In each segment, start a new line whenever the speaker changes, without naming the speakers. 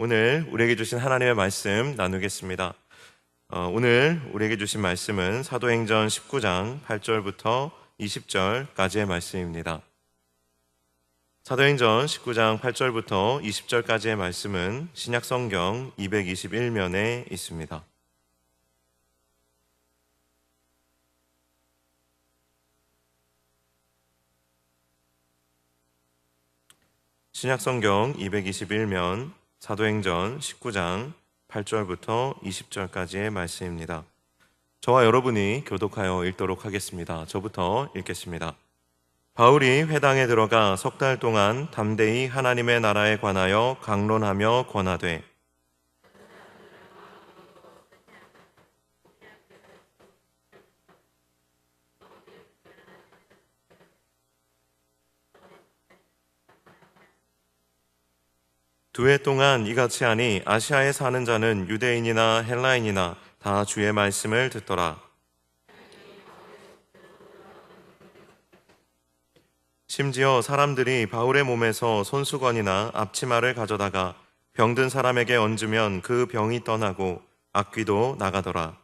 오늘 우리에게 주신 하나님의 말씀 나누겠습니다. 오늘 우리에게 주신 말씀은 사도행전 19장 8절부터 20절까지의 말씀입니다. 사도행전 19장 8절부터 20절까지의 말씀은 신약성경 221면에 있습니다. 신약성경 221면 사도행전 19장 8절부터 20절까지의 말씀입니다. 저와 여러분이 교독하여 읽도록 하겠습니다. 저부터 읽겠습니다. 바울이 회당에 들어가 석 달 동안 담대히 하나님의 나라에 관하여 강론하며 권하되 두 해 동안 이같이 하니 아시아에 사는 자는 유대인이나 헬라인이나 다 주의 말씀을 듣더라. 심지어 사람들이 바울의 몸에서 손수건이나 앞치마를 가져다가 병든 사람에게 얹으면 그 병이 떠나고 악귀도 나가더라.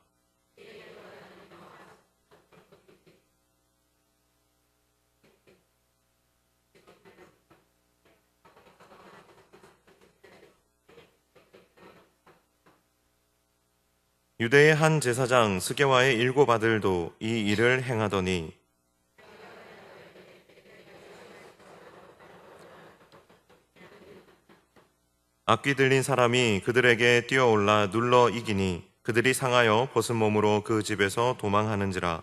유대의 한 제사장 스게와의 7 아들도 이 일을 행하더니 악귀 들린 사람이 그들에게 뛰어올라 눌러 이기니 그들이 상하여 벗은 몸으로 그 집에서 도망하는지라.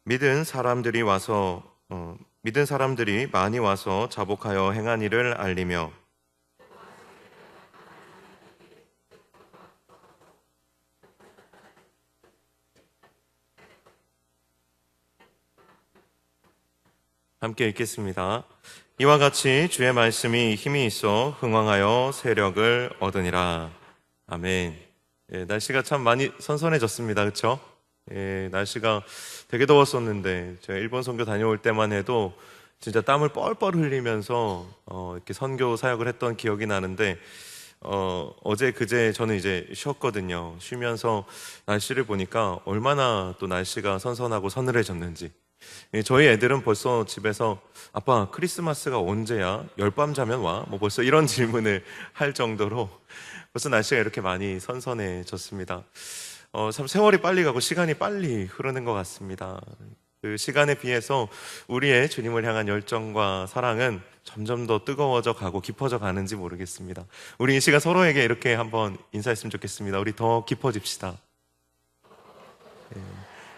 믿은 사람들이 많이 와서 자복하여 행한 일을 알리며 함께 읽겠습니다. 이와 같이 주의 말씀이 힘이 있어 흥왕하여 세력을 얻으니라. 아멘. 날씨가 참 많이 선선해졌습니다. 그렇죠? 날씨가 되게 더웠었는데 제가 일본 선교 다녀올 때만 해도 진짜 땀을 뻘뻘 흘리면서 이렇게 선교 사역을 했던 기억이 나는데 어제 그제 저는 이제 쉬었거든요. 쉬면서 날씨를 보니까 얼마나 또 날씨가 선선하고 서늘해졌는지. 저희 애들은 벌써 집에서 아빠 크리스마스가 언제야? 열밤 자면 와? 뭐 벌써 이런 질문을 할 정도로 벌써 날씨가 이렇게 많이 선선해졌습니다. 참 세월이 빨리 가고 시간이 빨리 흐르는 것 같습니다. 그 시간에 비해서 우리의 주님을 향한 열정과 사랑은 점점 더 뜨거워져 가고 깊어져 가는지 모르겠습니다. 우리 이 시간 서로에게 이렇게 한번 인사했으면 좋겠습니다. 우리 더 깊어집시다.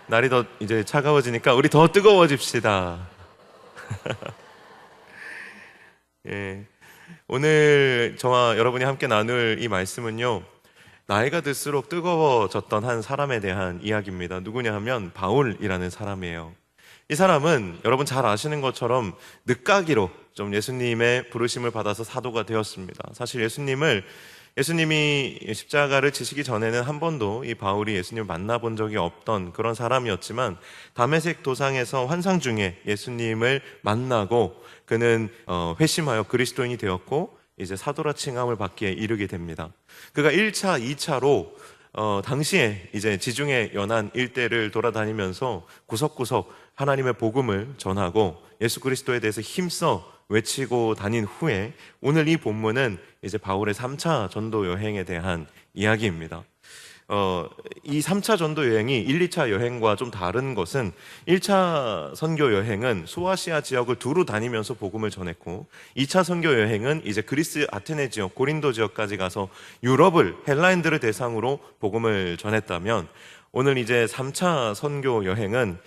날이 더 이제 차가워지니까 우리 더 뜨거워집시다. 오늘 저와 여러분이 함께 나눌 이 말씀은요, 나이가 들수록 뜨거워졌던 한 사람에 대한 이야기입니다. 누구냐 하면 바울이라는 사람이에요. 이 사람은 여러분 잘 아시는 것처럼 늦가기로 좀 예수님의 부르심을 받아서 사도가 되었습니다. 사실 예수님이 십자가를 지시기 전에는 한 번도 이 바울이 예수님을 만나본 적이 없던 그런 사람이었지만 다메섹 도상에서 환상 중에 예수님을 만나고 그는 회심하여 그리스도인이 되었고 이제 사도라 칭함을 받기에 이르게 됩니다. 그가 1차, 2차로 당시에 이제 지중해 연안 일대를 돌아다니면서 구석구석 하나님의 복음을 전하고 예수 그리스도에 대해서 힘써 외치고 다닌 후에 오늘 이 본문은 이제 바울의 3차 전도 여행에 대한 이야기입니다. 이 3차 전도 여행이 1, 2차 여행과 좀 다른 것은 1차 선교 여행은 소아시아 지역을 두루 다니면서 복음을 전했고 2차 선교 여행은 이제 그리스 아테네 지역, 고린도 지역까지 가서 유럽을 헬라인들을 대상으로 복음을 전했다면 오늘 이제 3차 선교 여행은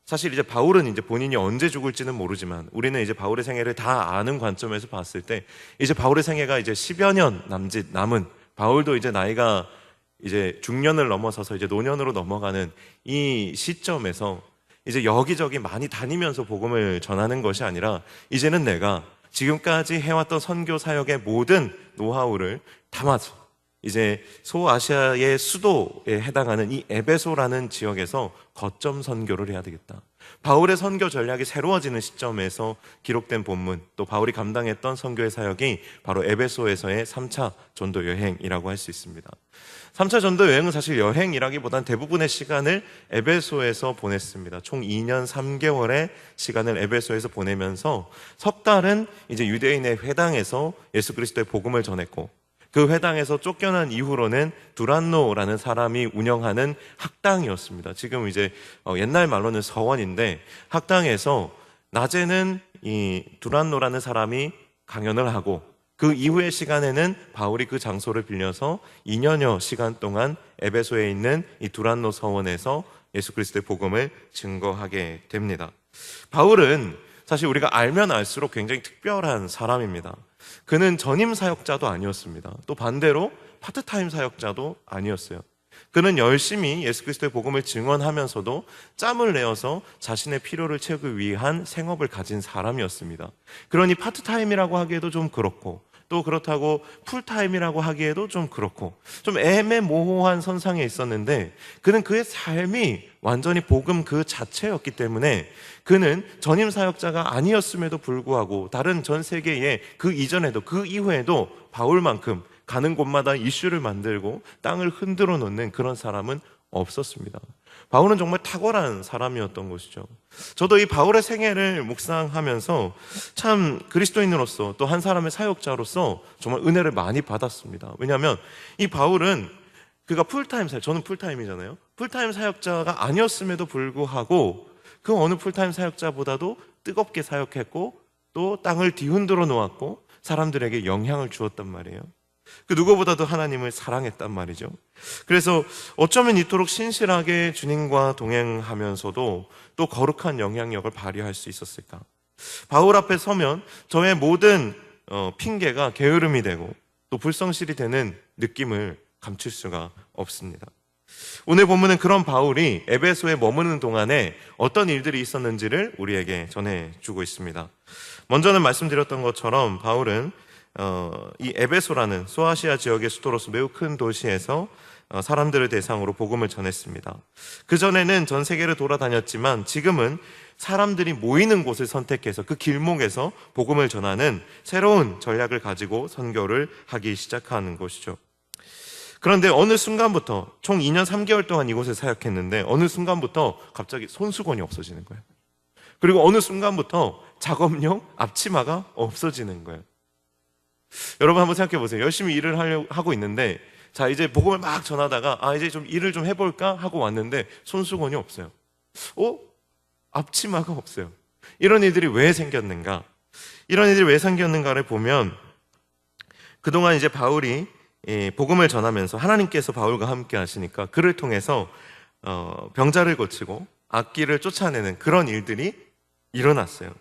사실 이제 바울은 이제 본인이 언제 죽을지는 모르지만 우리는 이제 바울의 생애를 다 아는 관점에서 봤을 때 이제 바울의 생애가 이제 10여 년 남은 바울도 이제 나이가 이제 중년을 넘어서서 이제 노년으로 넘어가는 이 시점에서 이제 여기저기 많이 다니면서 복음을 전하는 것이 아니라 이제는 내가 지금까지 해왔던 선교 사역의 모든 노하우를 담아서 이제 소아시아의 수도에 해당하는 이 에베소라는 지역에서 거점 선교를 해야 되겠다. 바울의 선교 전략이 새로워지는 시점에서 기록된 본문, 또 바울이 감당했던 선교의 사역이 바로 에베소에서의 3차 전도 여행이라고 할 수 있습니다. 3차 전도 여행은 사실 여행이라기보단 대부분의 시간을 에베소에서 보냈습니다. 총 2년 3개월의 시간을 에베소에서 보내면서 석 달은 이제 유대인의 회당에서 예수 그리스도의 복음을 전했고, 그 회당에서 쫓겨난 이후로는 두란노라는 사람이 운영하는 학당이었습니다. 지금 이제 옛날 말로는 서원인데, 학당에서 낮에는 이 두란노라는 사람이 강연을 하고, 그 이후의 시간에는 바울이 그 장소를 빌려서 2년여 시간 동안 에베소에 있는 이 두란노 서원에서 예수 그리스도의 복음을 증거하게 됩니다. 바울은 사실 우리가 알면 알수록 굉장히 특별한 사람입니다. 그는 전임 사역자도 아니었습니다. 또 반대로 파트타임 사역자도 아니었어요. 그는 열심히 예수 그리스도의 복음을 증언하면서도 짬을 내어서 자신의 필요를 채우기 위한 생업을 가진 사람이었습니다. 그러니 파트타임이라고 하기에도 좀 그렇고, 또 그렇다고 풀타임이라고 하기에도 좀 그렇고, 좀 애매모호한 선상에 있었는데, 그는 그의 삶이 완전히 복음 그 자체였기 때문에 그는 전임 사역자가 아니었음에도 불구하고 다른 전 세계에 그 이전에도 그 이후에도 바울만큼 가는 곳마다 이슈를 만들고 땅을 흔들어 놓는 그런 사람은 없었습니다. 바울은 정말 탁월한 사람이었던 것이죠. 저도 이 바울의 생애를 묵상하면서 참 그리스도인으로서, 또 한 사람의 사역자로서 정말 은혜를 많이 받았습니다. 왜냐하면 이 바울은 그가 풀타임 사역, 저는 풀타임이잖아요. 풀타임 사역자가 아니었음에도 불구하고 그 어느 풀타임 사역자보다도 뜨겁게 사역했고, 또 땅을 뒤흔들어 놓았고 사람들에게 영향을 주었단 말이에요. 그 누구보다도 하나님을 사랑했단 말이죠. 그래서 어쩌면 이토록 신실하게 주님과 동행하면서도 또 거룩한 영향력을 발휘할 수 있었을까? 바울 앞에 서면 저의 모든 핑계가 게으름이 되고 또 불성실이 되는 느낌을 감출 수가 없습니다. 오늘 본문은 그런 바울이 에베소에 머무는 동안에 어떤 일들이 있었는지를 우리에게 전해주고 있습니다. 먼저는 말씀드렸던 것처럼 바울은 이 에베소라는 소아시아 지역의 수도로서 매우 큰 도시에서 사람들을 대상으로 복음을 전했습니다. 그전에는 전 세계를 돌아다녔지만 지금은 사람들이 모이는 곳을 선택해서 그 길목에서 복음을 전하는 새로운 전략을 가지고 선교를 하기 시작하는 것이죠. 그런데 어느 순간부터, 총 2년 3개월 동안 이곳에 사역했는데 어느 순간부터 갑자기 손수건이 없어지는 거예요. 그리고 어느 순간부터 작업용 앞치마가 없어지는 거예요. 여러분 한번 생각해 보세요. 열심히 일을 하고 있는데, 자 이제 복음을 막 전하다가 이제 좀 일을 좀 해볼까 하고 왔는데 손수건이 없어요. 앞치마가 없어요. 이런 일들이 왜 생겼는가? 이런 일들이 왜 생겼는가를 보면, 그동안 이제 바울이 복음을 전하면서 하나님께서 바울과 함께 하시니까 그를 통해서 병자를 고치고 악귀를 쫓아내는 그런 일들이 일어났어요.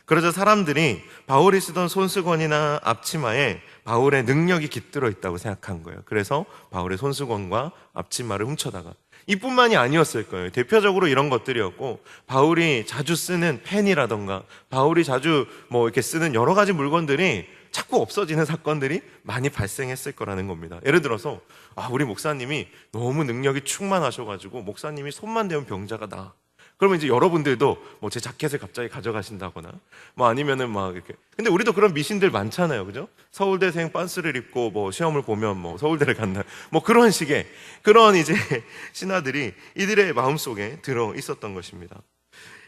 그러자 사람들이 바울이 쓰던 손수건이나 앞치마에 바울의 능력이 깃들어 있다고 생각한 거예요. 그래서 바울의 손수건과 앞치마를 훔쳐다가, 이뿐만이 아니었을 거예요. 대표적으로 이런 것들이었고, 바울이 자주 쓰는 펜이라던가 바울이 자주 이렇게 쓰는 여러 가지 물건들이 자꾸 없어지는 사건들이 많이 발생했을 거라는 겁니다. 예를 들어서 우리 목사님이 너무 능력이 충만하셔가지고 목사님이 손만 대면 병자가 나. 그러면 이제 여러분들도 제 자켓을 갑자기 가져가신다거나 아니면은 이렇게. 근데 우리도 그런 미신들 많잖아요, 그죠? 서울대생 빤스를 입고 시험을 보면 서울대를 간다. 그런 식의 그런 이제 신화들이 이들의 마음속에 들어 있었던 것입니다.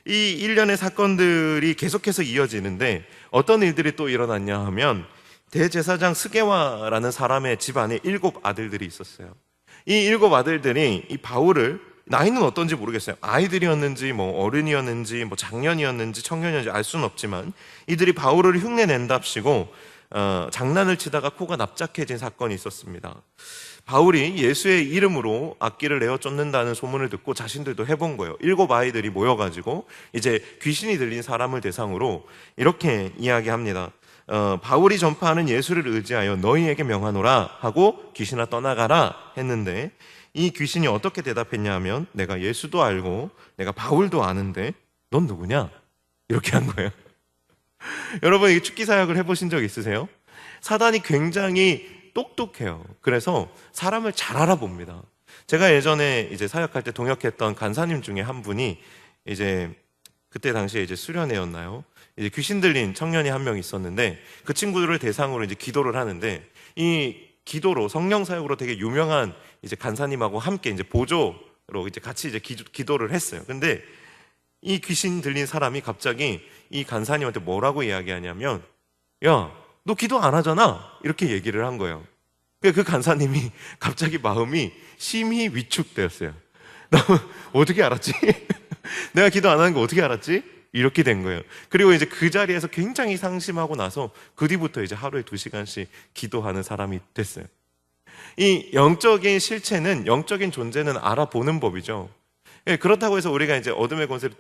이 일련의 사건들이 계속해서 이어지는데 어떤 일들이 또 일어났냐 하면, 대제사장 스게와라는 사람의 집안에 7 아들들이 있었어요. 이 7 아들들이 이 바울을, 나이는 어떤지 모르겠어요. 아이들이었는지 어른이었는지 장년이었는지 청년이었는지 알 수는 없지만 이들이 바울을 흉내낸답시고 장난을 치다가 코가 납작해진 사건이 있었습니다. 바울이 예수의 이름으로 악기를 내어 쫓는다는 소문을 듣고 자신들도 해본 거예요. 7 아이들이 모여가지고 이제 귀신이 들린 사람을 대상으로 이렇게 이야기합니다. 바울이 전파하는 예수를 의지하여 너희에게 명하노라 하고 귀신아 떠나가라 했는데, 이 귀신이 어떻게 대답했냐 하면, 내가 예수도 알고 내가 바울도 아는데 넌 누구냐? 이렇게 한 거예요. 여러분, 이 축기 사역을 해보신 적 있으세요? 사단이 굉장히 똑똑해요. 그래서 사람을 잘 알아봅니다. 제가 예전에 이제 사역할 때 동역했던 간사님 중에 한 분이 이제 그때 당시에 이제 수련회였나요? 이제 귀신 들린 청년이 한 명 있었는데 그 친구들을 대상으로 이제 기도를 하는데 이 기도로 성령 사역으로 되게 유명한 이제 간사님하고 함께 이제 보조로 이제 같이 이제 기도를 했어요. 근데 이 귀신 들린 사람이 갑자기 이 간사님한테 뭐라고 이야기하냐면, 야, 너 기도 안 하잖아. 이렇게 얘기를 한 거예요. 그 간사님이 갑자기 마음이 심히 위축되었어요. 너 어떻게 알았지? 내가 기도 안 하는 거 어떻게 알았지? 이렇게 된 거예요. 그리고 이제 그 자리에서 굉장히 상심하고 나서 그 뒤부터 이제 하루에 2시간씩 기도하는 사람이 됐어요. 이 영적인 실체는, 영적인 존재는 알아보는 법이죠. 예, 그렇다고 해서 우리가 이제 어둠의 권세를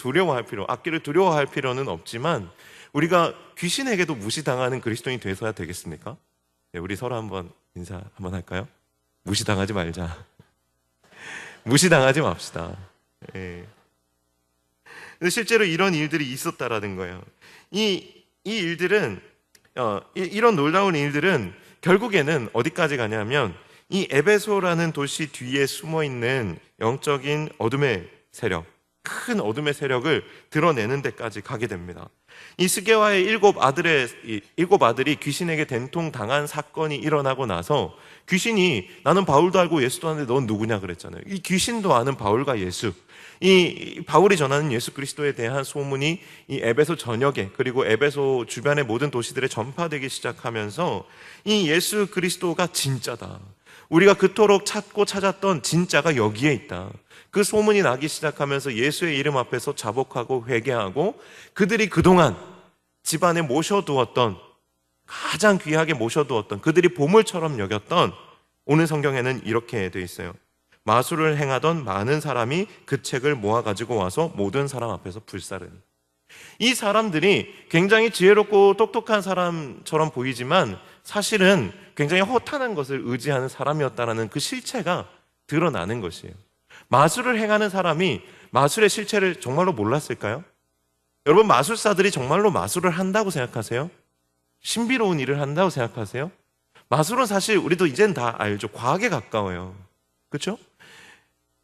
악기를 두려워할 필요는 없지만 우리가 귀신에게도 무시당하는 그리스도인이 되어야 되겠습니까? 예, 우리 서로 한번 인사 한번 할까요? 무시당하지 말자. 무시당하지 맙시다. 예. 근데 실제로 이런 일들이 있었다라는 거예요. 이 일들은 이런 놀라운 일들은 결국에는 어디까지 가냐면 이 에베소라는 도시 뒤에 숨어 있는 영적인 어둠의 세력, 큰 어둠의 세력을 드러내는 데까지 가게 됩니다. 이 스게와의 일곱 아들이 귀신에게 된통당한 사건이 일어나고 나서 귀신이 나는 바울도 알고 예수도 아는데 넌 누구냐 그랬잖아요. 이 귀신도 아는 바울과 예수, 이 바울이 전하는 예수 그리스도에 대한 소문이 이 에베소 전역에 그리고 에베소 주변의 모든 도시들에 전파되기 시작하면서 이 예수 그리스도가 진짜다, 우리가 그토록 찾고 찾았던 진짜가 여기에 있다, 그 소문이 나기 시작하면서 예수의 이름 앞에서 자복하고 회개하고 그들이 그동안 집안에 모셔두었던, 가장 귀하게 모셔두었던, 그들이 보물처럼 여겼던, 오늘 성경에는 이렇게 돼 있어요. 마술을 행하던 많은 사람이 그 책을 모아가지고 와서 모든 사람 앞에서 불사르니. 이 사람들이 굉장히 지혜롭고 똑똑한 사람처럼 보이지만 사실은 굉장히 허탄한 것을 의지하는 사람이었다는 그 실체가 드러나는 것이에요. 마술을 행하는 사람이 마술의 실체를 정말로 몰랐을까요? 여러분, 마술사들이 정말로 마술을 한다고 생각하세요? 신비로운 일을 한다고 생각하세요? 마술은 사실 우리도 이젠 다 알죠. 과학에 가까워요. 그렇죠?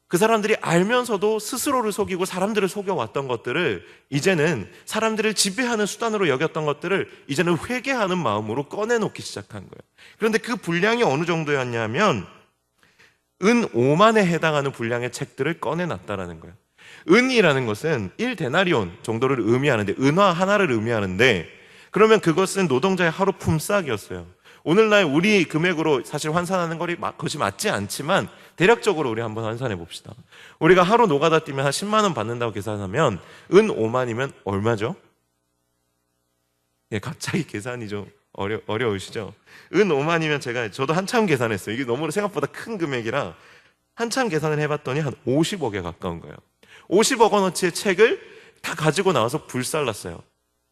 그 사람들이 알면서도 스스로를 속이고 사람들을 속여왔던 것들을, 이제는 사람들을 지배하는 수단으로 여겼던 것들을 이제는 회개하는 마음으로 꺼내놓기 시작한 거예요. 그런데 그 분량이 어느 정도였냐면 은 5만에 해당하는 분량의 책들을 꺼내놨다라는 거예요. 은이라는 것은 1데나리온 정도를 의미하는데, 은화 하나를 의미하는데, 그러면 그것은 노동자의 하루 품삯이었어요. 오늘날 우리 금액으로 사실 환산하는 것이 맞지 않지만 대략적으로 우리 한번 환산해 봅시다. 우리가 하루 노가다 뛰면 한 10만 원 받는다고 계산하면 은 5만이면 얼마죠? 예, 갑자기 계산이 좀 어려우시죠? 은 5만이면 저도 한참 계산했어요. 이게 너무 생각보다 큰 금액이라 한참 계산을 해봤더니 한 50억에 가까운 거예요. 50억 원어치의 책을 다 가지고 나와서 불살랐어요.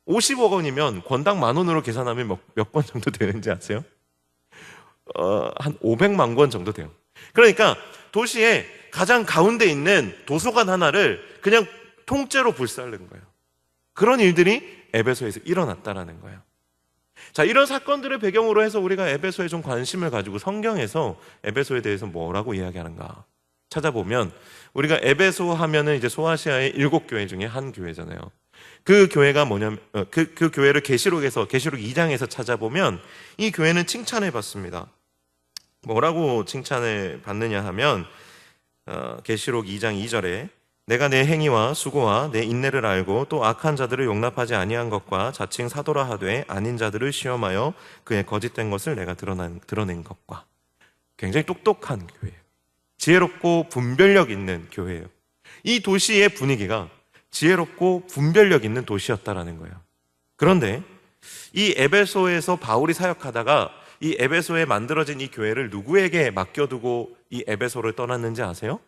50억 원이면 권당 10,000원으로 계산하면 몇 권 정도 되는지 아세요? 한 500만 권 정도 돼요. 그러니까 도시의 가장 가운데 있는 도서관 하나를 그냥 통째로 불살른 거예요. 그런 일들이 에베소에서 일어났다라는 거예요. 자, 이런 사건들을 배경으로 해서 우리가 에베소에 좀 관심을 가지고 성경에서 에베소에 대해서 뭐라고 이야기하는가 찾아보면, 우리가 에베소 하면은 이제 소아시아의 7교회 중에 한 교회잖아요. 그 교회가 뭐냐면 그 교회를 계시록 2장에서 찾아보면 이 교회는 칭찬을 받습니다. 뭐라고 칭찬을 받느냐 하면 계시록 2장 2절에 내가 내 행위와 수고와 내 인내를 알고 또 악한 자들을 용납하지 아니한 것과 자칭 사도라 하되 아닌 자들을 시험하여 그의 거짓된 것을 내가 드러낸 것과. 굉장히 똑똑한 교회예요. 지혜롭고 분별력 있는 교회예요. 이 도시의 분위기가 지혜롭고 분별력 있는 도시였다라는 거예요. 그런데 이 에베소에서 바울이 사역하다가 이 에베소에 만들어진 이 교회를 누구에게 맡겨두고 이 에베소를 떠났는지 아세요?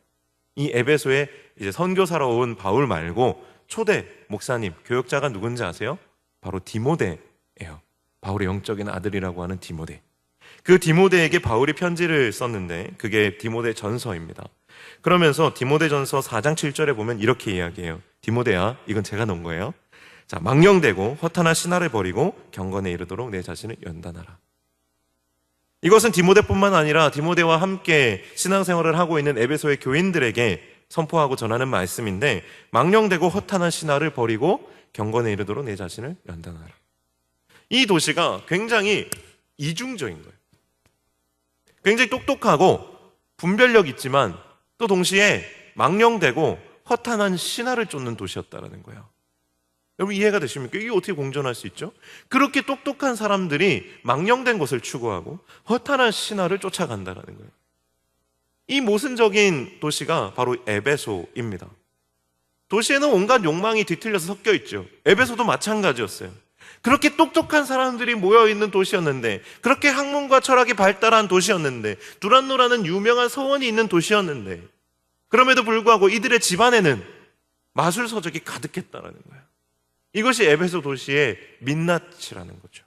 이 에베소에 이제 선교사로 온 바울 말고 초대 목사님, 교역자가 누군지 아세요? 바로 디모데예요. 바울의 영적인 아들이라고 하는 디모데. 그 디모데에게 바울이 편지를 썼는데 그게 디모데 전서입니다. 그러면서 디모데전서 4장 7절에 보면 이렇게 이야기해요. 디모데야, 이건 제가 넣은 거예요. 자, 망령되고 허탄한 신화를 버리고 경건에 이르도록 내 자신을 연단하라. 이것은 디모데뿐만 아니라 디모데와 함께 신앙생활을 하고 있는 에베소의 교인들에게 선포하고 전하는 말씀인데, 망령되고 허탄한 신화를 버리고 경건에 이르도록 내 자신을 연단하라. 이 도시가 굉장히 이중적인 거예요. 굉장히 똑똑하고 분별력 있지만 또 동시에 망령되고 허탄한 신화를 쫓는 도시였다는 거예요. 여러분 이해가 되십니까? 이게 어떻게 공존할 수 있죠? 그렇게 똑똑한 사람들이 망령된 것을 추구하고 허탄한 신화를 쫓아간다는 거예요. 이 모순적인 도시가 바로 에베소입니다. 도시에는 온갖 욕망이 뒤틀려서 섞여 있죠. 에베소도 마찬가지였어요. 그렇게 똑똑한 사람들이 모여있는 도시였는데, 그렇게 학문과 철학이 발달한 도시였는데, 두란노라는 유명한 서원이 있는 도시였는데, 그럼에도 불구하고 이들의 집안에는 마술서적이 가득했다는 거예요. 이것이 에베소 도시의 민낯이라는 거죠.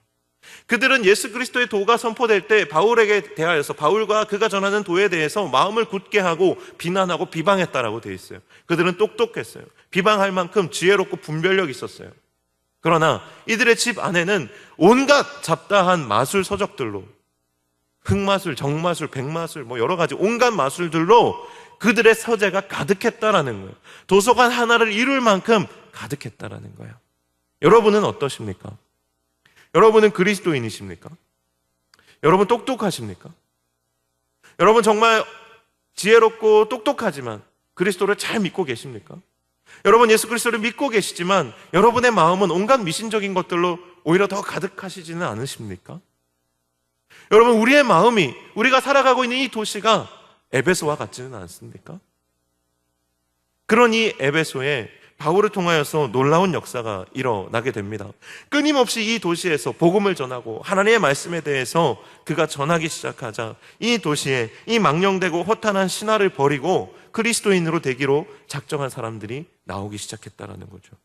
그들은 예수 그리스도의 도가 선포될 때 바울에게 대하여서 바울과 그가 전하는 도에 대해서 마음을 굳게 하고 비난하고 비방했다라고 되어 있어요. 그들은 똑똑했어요. 비방할 만큼 지혜롭고 분별력이 있었어요. 그러나 이들의 집 안에는 온갖 잡다한 마술 서적들로, 흑마술, 정마술, 백마술, 여러 가지 온갖 마술들로 그들의 서재가 가득했다라는 거예요. 도서관 하나를 이룰 만큼 가득했다라는 거예요. 여러분은 어떠십니까? 여러분은 그리스도인이십니까? 여러분 똑똑하십니까? 여러분 정말 지혜롭고 똑똑하지만 그리스도를 잘 믿고 계십니까? 여러분 예수 그리스도를 믿고 계시지만 여러분의 마음은 온갖 미신적인 것들로 오히려 더 가득하시지는 않으십니까? 여러분 우리의 마음이, 우리가 살아가고 있는 이 도시가 에베소와 같지는 않습니까? 그런 이 에베소에 바울을 통하여서 놀라운 역사가 일어나게 됩니다. 끊임없이 이 도시에서 복음을 전하고 하나님의 말씀에 대해서 그가 전하기 시작하자 이 도시에 이 망령되고 허탄한 신화를 버리고 그리스도인으로 되기로 작정한 사람들이 나오기 시작했다는 거죠.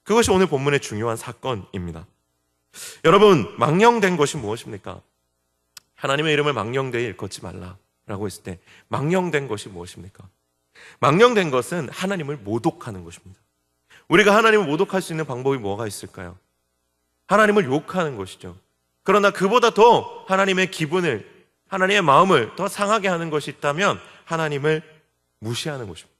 그것이 오늘 본문의 중요한 사건입니다. 여러분, 망령된 것이 무엇입니까? 하나님의 이름을 망령되이 일컫지 말라라고 했을 때 망령된 것이 무엇입니까? 망령된 것은 하나님을 모독하는 것입니다. 우리가 하나님을 모독할 수 있는 방법이 뭐가 있을까요? 하나님을 욕하는 것이죠. 그러나 그보다 더 하나님의 기분을, 하나님의 마음을 더 상하게 하는 것이 있다면 하나님을 무시하는 것입니다.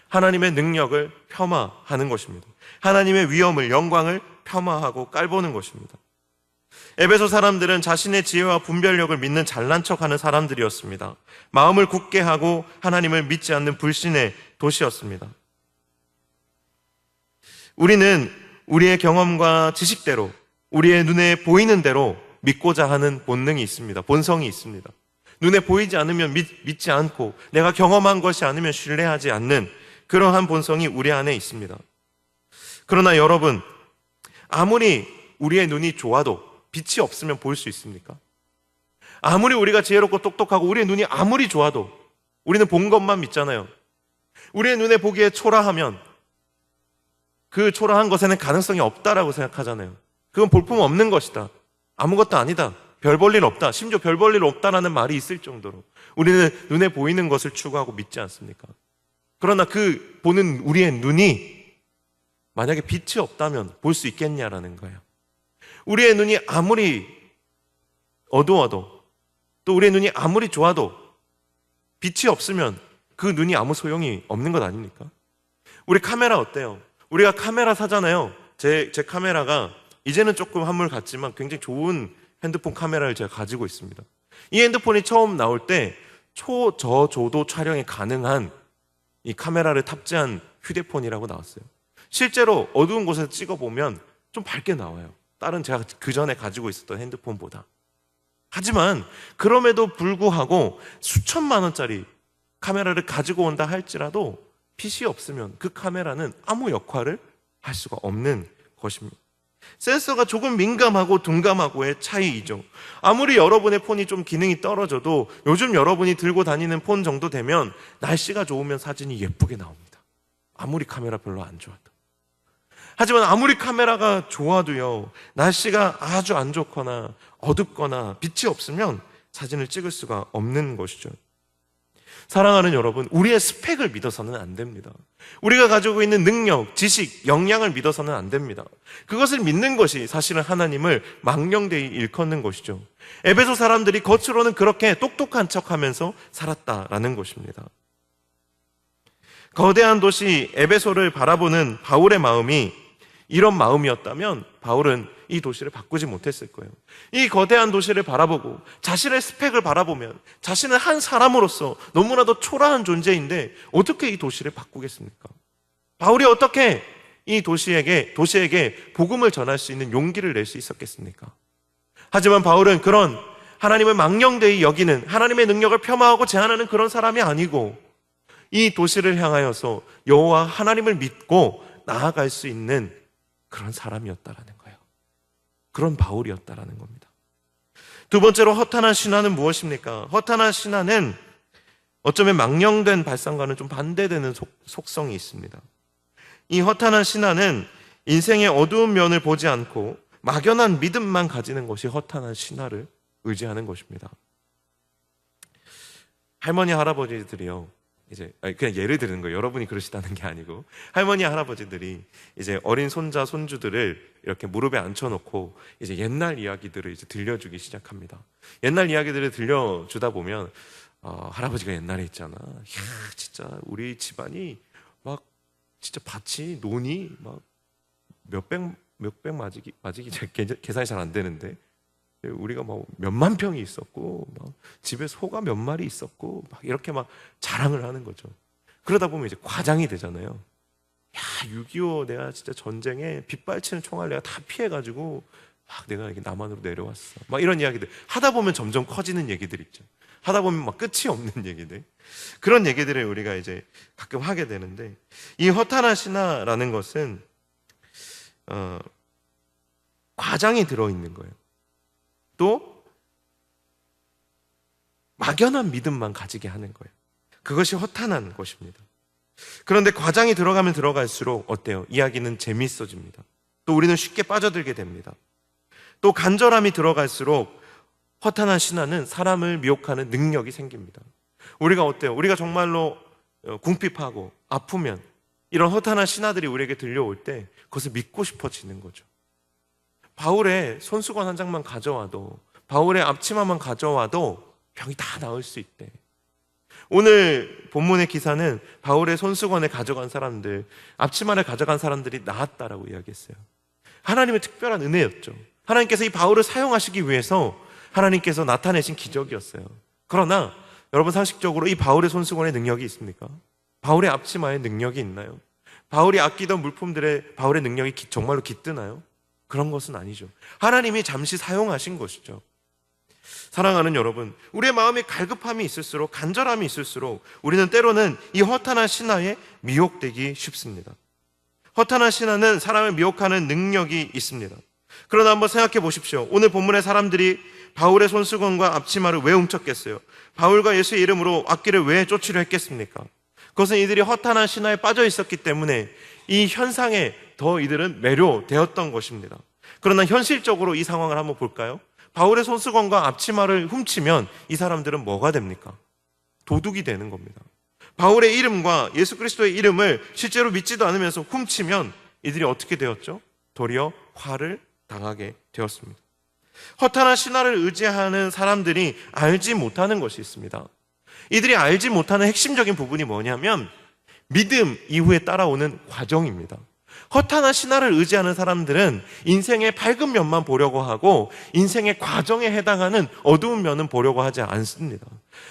하나님의 능력을 폄하하는 것입니다. 하나님의 위엄을, 영광을 폄하하고 깔보는 것입니다. 에베소 사람들은 자신의 지혜와 분별력을 믿는 잘난 척하는 사람들이었습니다. 마음을 굳게 하고 하나님을 믿지 않는 불신의 도시였습니다. 우리는 우리의 경험과 지식대로, 우리의 눈에 보이는 대로 믿고자 하는 본능이 있습니다. 본성이 있습니다. 눈에 보이지 않으면 믿지 않고, 내가 경험한 것이 아니면 신뢰하지 않는 그러한 본성이 우리 안에 있습니다. 그러나 여러분, 아무리 우리의 눈이 좋아도 빛이 없으면 볼 수 있습니까? 아무리 우리가 지혜롭고 똑똑하고 우리의 눈이 아무리 좋아도 우리는 본 것만 믿잖아요. 우리의 눈에 보기에 초라하면 그 초라한 것에는 가능성이 없다라고 생각하잖아요. 그건 볼품 없는 것이다, 아무것도 아니다, 별 볼 일 없다, 심지어 별 볼 일 없다라는 말이 있을 정도로 우리는 눈에 보이는 것을 추구하고 믿지 않습니까? 그러나 그 보는 우리의 눈이 만약에 빛이 없다면 볼 수 있겠냐라는 거예요. 우리의 눈이 아무리 어두워도, 또 우리의 눈이 아무리 좋아도 빛이 없으면 그 눈이 아무 소용이 없는 것 아닙니까? 우리 카메라 어때요? 우리가 카메라 사잖아요. 제 카메라가 이제는 조금 한물 같지만 굉장히 좋은 핸드폰 카메라를 제가 가지고 있습니다. 이 핸드폰이 처음 나올 때 초저조도 촬영이 가능한 이 카메라를 탑재한 휴대폰이라고 나왔어요. 실제로 어두운 곳에서 찍어보면 좀 밝게 나와요. 다른 제가 그 전에 가지고 있었던 핸드폰보다. 하지만 그럼에도 불구하고 수천만 원짜리 카메라를 가지고 온다 할지라도 빛이 없으면 그 카메라는 아무 역할을 할 수가 없는 것입니다. 센서가 조금 민감하고 둔감하고의 차이이죠. 아무리 여러분의 폰이 좀 기능이 떨어져도 요즘 여러분이 들고 다니는 폰 정도 되면 날씨가 좋으면 사진이 예쁘게 나옵니다. 아무리 카메라 별로 안 좋아도. 하지만 아무리 카메라가 좋아도요, 날씨가 아주 안 좋거나 어둡거나 빛이 없으면 사진을 찍을 수가 없는 것이죠. 사랑하는 여러분, 우리의 스펙을 믿어서는 안 됩니다. 우리가 가지고 있는 능력, 지식, 역량을 믿어서는 안 됩니다. 그것을 믿는 것이 사실은 하나님을 망령되이 일컫는 것이죠. 에베소 사람들이 겉으로는 그렇게 똑똑한 척하면서 살았다라는 것입니다. 거대한 도시 에베소를 바라보는 바울의 마음이 이런 마음이었다면 바울은 이 도시를 바꾸지 못했을 거예요. 이 거대한 도시를 바라보고 자신의 스펙을 바라보면 자신은 한 사람으로서 너무나도 초라한 존재인데 어떻게 이 도시를 바꾸겠습니까? 바울이 어떻게 이 도시에게 복음을 전할 수 있는 용기를 낼 수 있었겠습니까? 하지만 바울은 그런 하나님을 망령되이 여기는, 하나님의 능력을 폄하하고 제한하는 그런 사람이 아니고 이 도시를 향하여서 여호와 하나님을 믿고 나아갈 수 있는 그런 사람이었다라는 거예요. 그런 바울이었다라는 겁니다. 두 번째로 허탄한 신화는 무엇입니까? 허탄한 신화는 어쩌면 망령된 발상과는 좀 반대되는 속성이 있습니다. 이 허탄한 신화는 인생의 어두운 면을 보지 않고 막연한 믿음만 가지는 것이 허탄한 신화를 의지하는 것입니다. 할머니, 할아버지들이요, 이제 그냥 예를 드는 거예요. 여러분이 그러시다는 게 아니고 할머니, 할아버지들이 이제 어린 손자, 손주들을 이렇게 무릎에 앉혀놓고 이제 옛날 이야기들을 이제 들려주기 시작합니다. 옛날 이야기들을 들려주다 보면 할아버지가 옛날에 있잖아. 이야, 진짜 우리 집안이 막 진짜 밭이 논이 막 몇백 마지기 계산이 잘 안 되는데 우리가 막 몇만 평이 있었고 막 집에 소가 몇 마리 있었고 막 이렇게 막 자랑을 하는 거죠. 그러다 보면 이제 과장이 되잖아요. 야, 6.25 내가 진짜 전쟁에 빗발치는 총알 내가 다 피해가지고 막 내가 이렇게 남한으로 내려왔어. 막 이런 이야기들 하다 보면 점점 커지는 얘기들 있죠. 하다 보면 막 끝이 없는 얘기들, 그런 얘기들을 우리가 이제 가끔 하게 되는데, 이 허탄한 신화라는 것은 과장이 들어있는 거예요. 또 막연한 믿음만 가지게 하는 거예요. 그것이 허탄한 것입니다. 그런데 과장이 들어가면 들어갈수록 어때요? 이야기는 재미있어집니다. 또 우리는 쉽게 빠져들게 됩니다. 또 간절함이 들어갈수록 허탄한 신화는 사람을 미혹하는 능력이 생깁니다. 우리가 어때요? 우리가 정말로 궁핍하고 아프면 이런 허탄한 신화들이 우리에게 들려올 때 그것을 믿고 싶어지는 거죠. 바울의 손수건 한 장만 가져와도, 바울의 앞치마만 가져와도 병이 다 나을 수 있대. 오늘 본문의 기사는 바울의 손수건을 가져간 사람들, 앞치마를 가져간 사람들이 나았다라고 이야기했어요. 하나님의 특별한 은혜였죠. 하나님께서 이 바울을 사용하시기 위해서 하나님께서 나타내신 기적이었어요. 그러나 여러분, 상식적으로 이 바울의 손수건에 능력이 있습니까? 바울의 앞치마에 능력이 있나요? 바울이 아끼던 물품들의 바울의 능력이 정말로 깃드나요? 그런 것은 아니죠. 하나님이 잠시 사용하신 것이죠. 사랑하는 여러분, 우리의 마음에 갈급함이 있을수록, 간절함이 있을수록 우리는 때로는 이 허탄한 신화에 미혹되기 쉽습니다. 허탄한 신화는 사람을 미혹하는 능력이 있습니다. 그러나 한번 생각해 보십시오. 오늘 본문의 사람들이 바울의 손수건과 앞치마를 왜 훔쳤겠어요? 바울과 예수의 이름으로 악기를 왜 쫓으려 했겠습니까? 그것은 이들이 허탄한 신화에 빠져 있었기 때문에 이 현상에 더 이들은 매료되었던 것입니다. 그러나 현실적으로 이 상황을 한번 볼까요? 바울의 손수건과 앞치마를 훔치면 이 사람들은 뭐가 됩니까? 도둑이 되는 겁니다. 바울의 이름과 예수 그리스도의 이름을 실제로 믿지도 않으면서 훔치면 이들이 어떻게 되었죠? 도리어 화를 당하게 되었습니다. 허탄한 신화를 의지하는 사람들이 알지 못하는 것이 있습니다. 이들이 알지 못하는 핵심적인 부분이 뭐냐면 믿음 이후에 따라오는 과정입니다. 허탄한 신화를 의지하는 사람들은 인생의 밝은 면만 보려고 하고 인생의 과정에 해당하는 어두운 면은 보려고 하지 않습니다.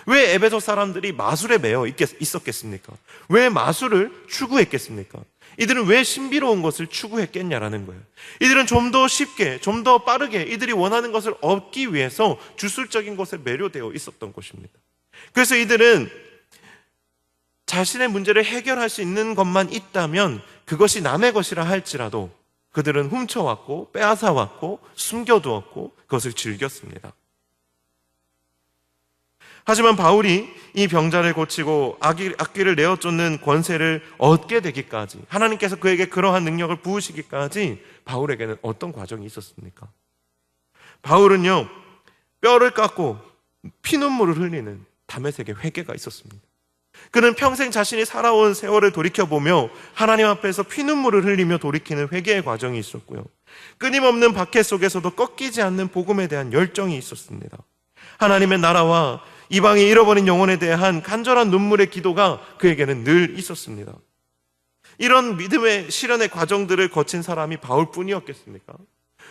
왜 에베소 사람들이 마술에 매여 있었겠습니까? 왜 마술을 추구했겠습니까? 이들은 왜 신비로운 것을 추구했겠냐라는 거예요. 이들은 좀 더 쉽게, 좀 더 빠르게 이들이 원하는 것을 얻기 위해서 주술적인 것에 매료되어 있었던 것입니다. 그래서 이들은 자신의 문제를 해결할 수 있는 것만 있다면 그것이 남의 것이라 할지라도 그들은 훔쳐왔고 빼앗아왔고 숨겨두었고 그것을 즐겼습니다. 하지만 바울이 이 병자를 고치고 악귀를 내어 쫓는 권세를 얻게 되기까지, 하나님께서 그에게 그러한 능력을 부으시기까지 바울에게는 어떤 과정이 있었습니까? 바울은요, 뼈를 깎고 피눈물을 흘리는 다메섹의 회개가 있었습니다. 그는 평생 자신이 살아온 세월을 돌이켜보며 하나님 앞에서 피눈물을 흘리며 돌이키는 회개의 과정이 있었고요. 끊임없는 박해 속에서도 꺾이지 않는 복음에 대한 열정이 있었습니다. 하나님의 나라와 이방의 잃어버린 영혼에 대한 간절한 눈물의 기도가 그에게는 늘 있었습니다. 이런 믿음의 실현의 과정들을 거친 사람이 바울뿐이었겠습니까?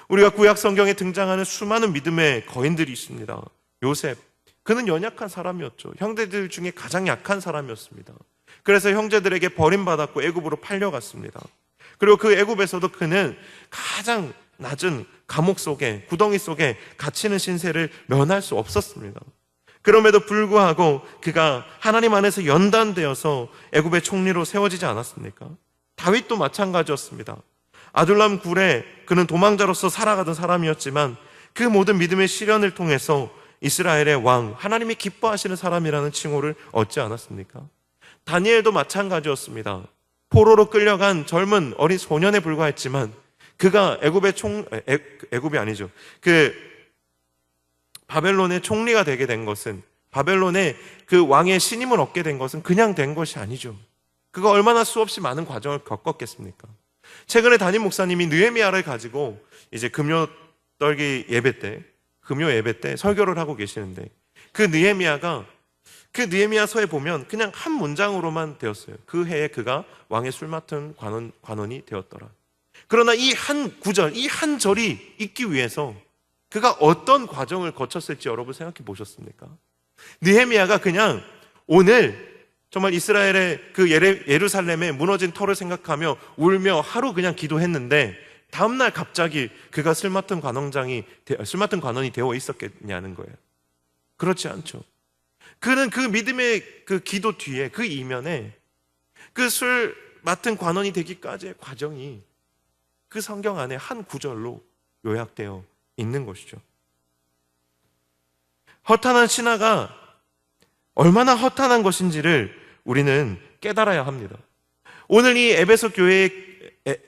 우리가 구약 성경에 등장하는 수많은 믿음의 거인들이 있습니다. 요셉, 그는 연약한 사람이었죠. 형제들 중에 가장 약한 사람이었습니다. 그래서 형제들에게 버림받았고 애굽으로 팔려갔습니다. 그리고 그 애굽에서도 그는 가장 낮은 감옥 속에, 구덩이 속에 갇히는 신세를 면할 수 없었습니다. 그럼에도 불구하고 그가 하나님 안에서 연단되어서 애굽의 총리로 세워지지 않았습니까? 다윗도 마찬가지였습니다. 아둘람 굴에 그는 도망자로서 살아가던 사람이었지만 그 모든 믿음의 시련을 통해서 이스라엘의 왕, 하나님이 기뻐하시는 사람이라는 칭호를 얻지 않았습니까? 다니엘도 마찬가지였습니다. 포로로 끌려간 젊은 어린 소년에 불과했지만 그가 애굽이 아니죠. 바벨론의 총리가 되게 된 것은, 바벨론의 그 왕의 신임을 얻게 된 것은 그냥 된 것이 아니죠. 그가 얼마나 수없이 많은 과정을 겪었겠습니까? 최근에 담임 목사님이 느헤미야를 가지고 이제 금요 예배 때 설교를 하고 계시는데, 그 느헤미야서에 보면 그냥 한 문장으로만 되었어요. 그 해에 그가 왕의 술 맡은 관원이 되었더라. 그러나 이 한 구절, 이 한 절이 있기 위해서 그가 어떤 과정을 거쳤을지 여러분 생각해 보셨습니까? 느헤미야가 그냥 오늘 정말 이스라엘의 그 예루살렘의 무너진 터를 생각하며 울며 하루 그냥 기도했는데 다음날 갑자기 그가 술 맡은 관원이 되어 있었겠냐는 거예요. 그렇지 않죠. 그는 그 믿음의 그 기도 뒤에, 그 이면에 그 술 맡은 관원이 되기까지의 과정이 그 성경 안에 한 구절로 요약되어 있는 것이죠. 허탄한 신화가 얼마나 허탄한 것인지를 우리는 깨달아야 합니다. 오늘 이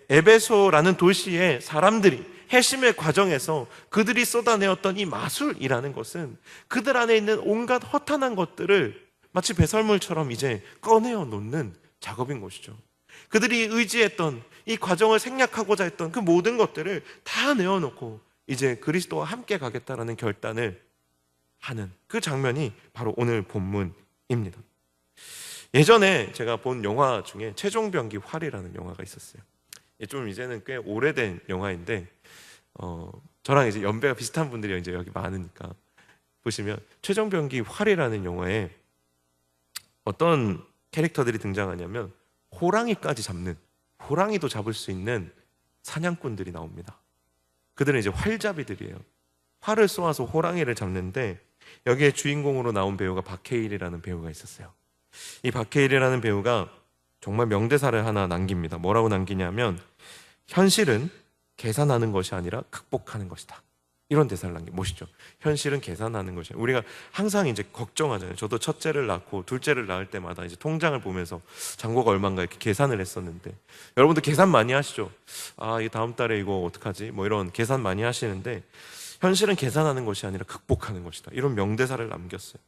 에베소라는 도시의 사람들이 회심의 과정에서 그들이 쏟아내었던 이 마술이라는 것은 그들 안에 있는 온갖 허탄한 것들을 마치 배설물처럼 이제 꺼내어 놓는 작업인 것이죠. 그들이 의지했던 이 과정을 생략하고자 했던 그 모든 것들을 다 내어놓고 이제 그리스도와 함께 가겠다라는 결단을 하는 그 장면이 바로 오늘 본문입니다. 예전에 제가 본 영화 중에 최종병기 활이라는 영화가 있었어요. 좀 이제는 꽤 오래된 영화인데 저랑 이제 연배가 비슷한 분들이 이제 여기 많으니까 보시면 최종병기 활이라는 영화에 어떤 캐릭터들이 등장하냐면 호랑이도 잡을 수 있는 사냥꾼들이 나옵니다. 그들은 이제 활잡이들이에요. 활을 쏘아서 호랑이를 잡는데 여기에 주인공으로 나온 배우가 박해일이라는 배우가 있었어요. 이 박해일이라는 배우가 정말 명대사를 하나 남깁니다. 뭐라고 남기냐면 현실은 계산하는 것이 아니라 극복하는 것이다. 이런 대사를 남겨. 멋있죠? 현실은 계산하는 것이 아니라. 우리가 항상 이제 걱정하잖아요. 저도 첫째를 낳고 둘째를 낳을 때마다 이제 통장을 보면서 잔고가 얼마인가 이렇게 계산을 했었는데, 여러분도 계산 많이 하시죠? 이 다음 달에 이거 어떡하지? 뭐 이런 계산 많이 하시는데, 현실은 계산하는 것이 아니라 극복하는 것이다. 이런 명대사를 남겼어요.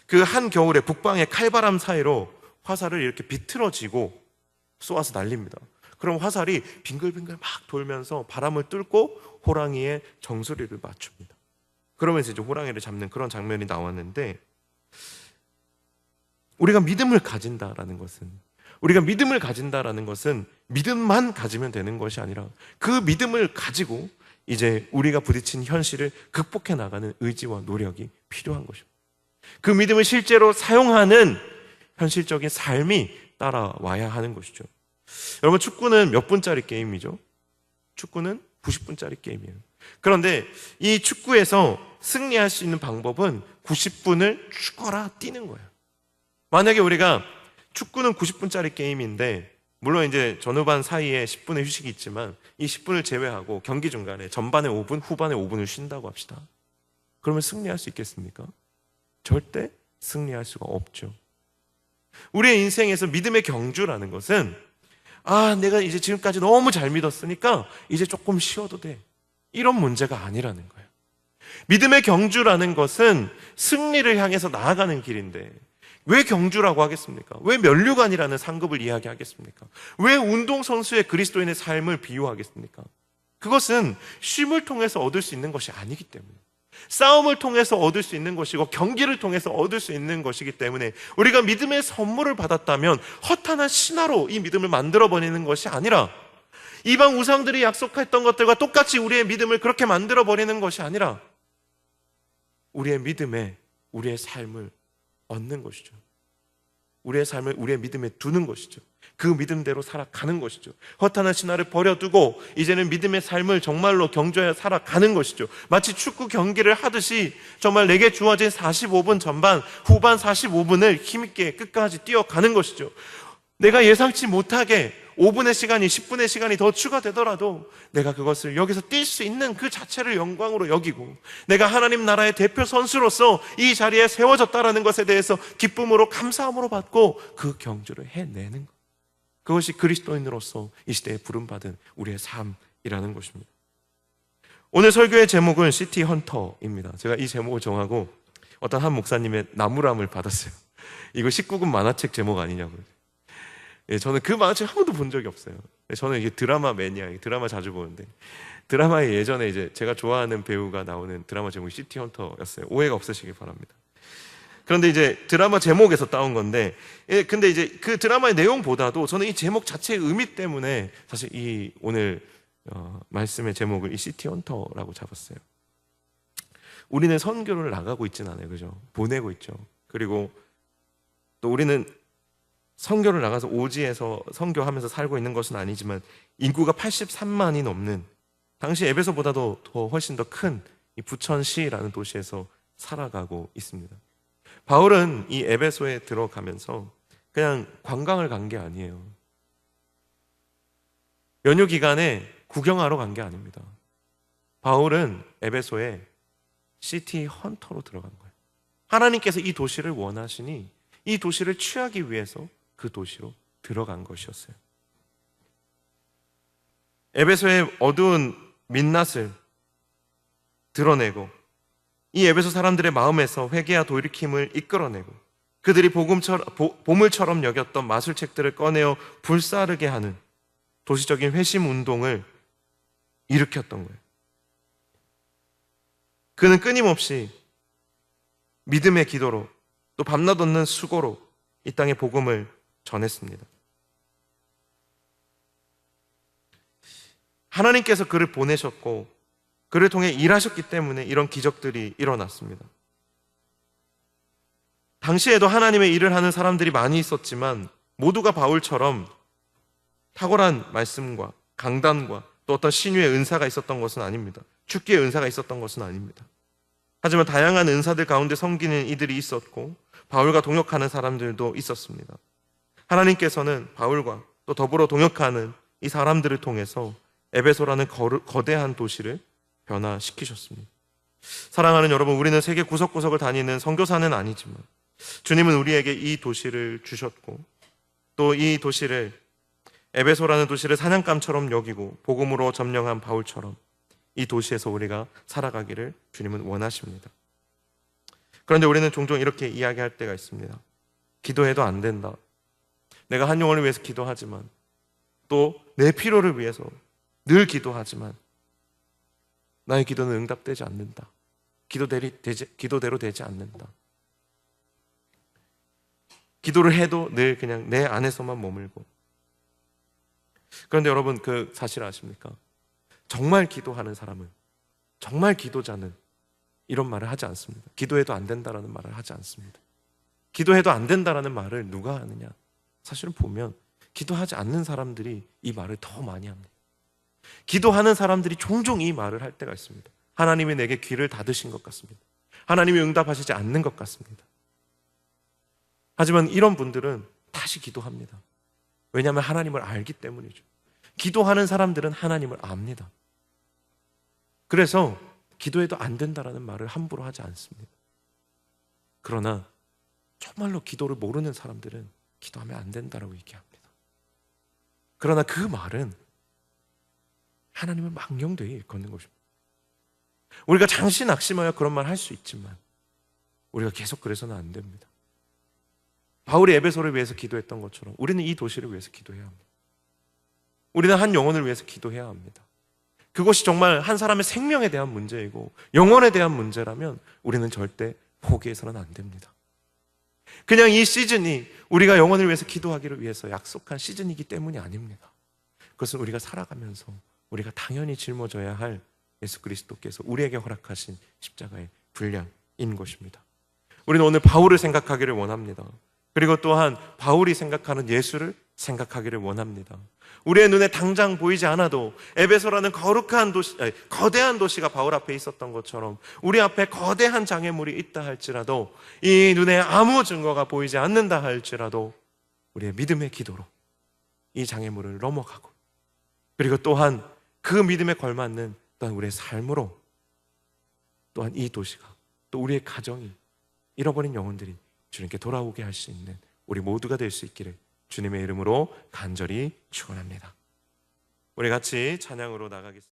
그 한겨울에 북방의 칼바람 사이로 화살을 이렇게 비틀어지고 쏘아서 날립니다. 그럼 화살이 빙글빙글 막 돌면서 바람을 뚫고 호랑이의 정수리를 맞춥니다. 그러면서 이제 호랑이를 잡는 그런 장면이 나왔는데, 우리가 믿음을 가진다라는 것은 믿음만 가지면 되는 것이 아니라 그 믿음을 가지고 이제 우리가 부딪힌 현실을 극복해 나가는 의지와 노력이 필요한 것입니다. 그 믿음을 실제로 사용하는 현실적인 삶이 따라와야 하는 것이죠. 여러분, 축구는 몇 분짜리 게임이죠? 축구는 90분짜리 게임이에요. 그런데 이 축구에서 승리할 수 있는 방법은 90분을 죽어라 뛰는 거예요. 만약에 우리가 축구는 90분짜리 게임인데, 물론 이제 전후반 사이에 10분의 휴식이 있지만 이 10분을 제외하고 경기 중간에 전반에 5분, 후반에 5분을 쉰다고 합시다. 그러면 승리할 수 있겠습니까? 절대 승리할 수가 없죠. 우리의 인생에서 믿음의 경주라는 것은 내가 이제 지금까지 너무 잘 믿었으니까 이제 조금 쉬어도 돼, 이런 문제가 아니라는 거예요. 믿음의 경주라는 것은 승리를 향해서 나아가는 길인데, 왜 경주라고 하겠습니까? 왜 면류관이라는 상급을 이야기하겠습니까? 왜 운동선수의 그리스도인의 삶을 비유하겠습니까? 그것은 쉼을 통해서 얻을 수 있는 것이 아니기 때문에, 싸움을 통해서 얻을 수 있는 것이고 경기를 통해서 얻을 수 있는 것이기 때문에, 우리가 믿음의 선물을 받았다면 허탄한 신화로 이 믿음을 만들어버리는 것이 아니라, 이방 우상들이 약속했던 것들과 똑같이 우리의 믿음을 그렇게 만들어버리는 것이 아니라, 우리의 믿음에 우리의 삶을 얻는 것이죠. 우리의 삶을 우리의 믿음에 두는 것이죠. 그 믿음대로 살아가는 것이죠. 허탄한 신화를 버려두고 이제는 믿음의 삶을 정말로 경주하여 살아가는 것이죠. 마치 축구 경기를 하듯이 정말 내게 주어진 45분 전반, 후반 45분을 힘있게 끝까지 뛰어가는 것이죠. 내가 예상치 못하게 5분의 시간이 10분의 시간이 더 추가되더라도 내가 그것을 여기서 뛸 수 있는 그 자체를 영광으로 여기고, 내가 하나님 나라의 대표 선수로서 이 자리에 세워졌다라는 것에 대해서 기쁨으로 감사함으로 받고 그 경주를 해내는 것, 그것이 그리스도인으로서 이 시대에 부름받은 우리의 삶이라는 것입니다. 오늘 설교의 제목은 시티 헌터입니다. 제가 이 제목을 정하고 어떤 한 목사님의 나무람을 받았어요. 이거 19금 만화책 제목 아니냐고요. 저는 그 만화책 한 번도 본 적이 없어요. 저는 이게 드라마 매니아, 드라마 자주 보는데, 드라마에 예전에 이제 제가 좋아하는 배우가 나오는 드라마 제목이 시티 헌터였어요. 오해가 없으시길 바랍니다. 그런데 이제 드라마 제목에서 따온 건데, 근데 이제 그 드라마의 내용보다도 저는 이 제목 자체의 의미 때문에 사실 이 오늘 말씀의 제목을 이 시티 헌터라고 잡았어요. 우리는 선교를 나가고 있진 않아요, 그죠? 보내고 있죠. 그리고 또 우리는 선교를 나가서 오지에서 선교하면서 살고 있는 것은 아니지만, 인구가 83만이 넘는, 당시 에베소보다도 더 훨씬 더 큰 이 부천시라는 도시에서 살아가고 있습니다. 바울은 이 에베소에 들어가면서 그냥 관광을 간 게 아니에요. 연휴 기간에 구경하러 간 게 아닙니다. 바울은 에베소에 시티 헌터로 들어간 거예요. 하나님께서 이 도시를 원하시니 이 도시를 취하기 위해서 그 도시로 들어간 것이었어요. 에베소의 어두운 민낯을 드러내고, 이 에베소 사람들의 마음에서 회개와 돌이킴을 이끌어내고, 그들이 보물처럼 여겼던 마술책들을 꺼내어 불사르게 하는 도시적인 회심 운동을 일으켰던 거예요. 그는 끊임없이 믿음의 기도로, 또 밤낮 없는 수고로 이 땅의 복음을 전했습니다. 하나님께서 그를 보내셨고 그를 통해 일하셨기 때문에 이런 기적들이 일어났습니다. 당시에도 하나님의 일을 하는 사람들이 많이 있었지만, 모두가 바울처럼 탁월한 말씀과 강단과 또 어떤 신유의 은사가 있었던 것은 아닙니다. 축기의 은사가 있었던 것은 아닙니다. 하지만 다양한 은사들 가운데 섬기는 이들이 있었고, 바울과 동역하는 사람들도 있었습니다. 하나님께서는 바울과 또 더불어 동역하는 이 사람들을 통해서 에베소라는 거대한 도시를 변화시키셨습니다. 사랑하는 여러분, 우리는 세계 구석구석을 다니는 선교사는 아니지만 주님은 우리에게 이 도시를 주셨고, 또 이 도시를, 에베소라는 도시를 사냥감처럼 여기고 복음으로 점령한 바울처럼 이 도시에서 우리가 살아가기를 주님은 원하십니다. 그런데 우리는 종종 이렇게 이야기할 때가 있습니다. 기도해도 안 된다. 내가 한 영혼을 위해서 기도하지만, 또 내 필요를 위해서 늘 기도하지만 나의 기도는 응답되지 않는다. 기도대로 되지 않는다. 기도를 해도 늘 그냥 내 안에서만 머물고. 그런데 여러분, 그 사실 아십니까? 정말 기도하는 사람은, 정말 기도자는 이런 말을 하지 않습니다. 기도해도 안 된다라는 말을 하지 않습니다. 기도해도 안 된다라는 말을 누가 하느냐? 사실은 보면 기도하지 않는 사람들이 이 말을 더 많이 합니다. 기도하는 사람들이 종종 이 말을 할 때가 있습니다. 하나님이 내게 귀를 닫으신 것 같습니다. 하나님이 응답하시지 않는 것 같습니다. 하지만 이런 분들은 다시 기도합니다. 왜냐하면 하나님을 알기 때문이죠. 기도하는 사람들은 하나님을 압니다. 그래서 기도해도 안 된다라는 말을 함부로 하지 않습니다. 그러나 정말로 기도를 모르는 사람들은 기도하면 안 된다라고 얘기합니다. 그러나 그 말은 하나님을 망령되이 일컫는 것입니다. 우리가 잠시 낙심하여 그런 말 할 수 있지만 우리가 계속 그래서는 안 됩니다. 바울이 에베소를 위해서 기도했던 것처럼 우리는 이 도시를 위해서 기도해야 합니다. 우리는 한 영혼을 위해서 기도해야 합니다. 그것이 정말 한 사람의 생명에 대한 문제이고 영혼에 대한 문제라면 우리는 절대 포기해서는 안 됩니다. 그냥 이 시즌이 우리가 영혼을 위해서 기도하기를 위해서 약속한 시즌이기 때문이 아닙니다. 그것은 우리가 살아가면서 우리가 당연히 짊어져야 할 예수 그리스도께서 우리에게 허락하신 십자가의 분량인 것입니다. 우리는 오늘 바울을 생각하기를 원합니다. 그리고 또한 바울이 생각하는 예수를 생각하기를 원합니다. 우리의 눈에 당장 보이지 않아도 에베소라는 거룩한 도시, 거대한 도시가 바울 앞에 있었던 것처럼 우리 앞에 거대한 장애물이 있다 할지라도, 이 눈에 아무 증거가 보이지 않는다 할지라도 우리의 믿음의 기도로 이 장애물을 넘어가고, 그리고 또한 그 믿음에 걸맞는 또한 우리의 삶으로 또한 이 도시가, 또 우리의 가정이, 잃어버린 영혼들이 주님께 돌아오게 할 수 있는 우리 모두가 될 수 있기를 주님의 이름으로 간절히 축원합니다. 우리 같이 찬양으로 나가겠습니다.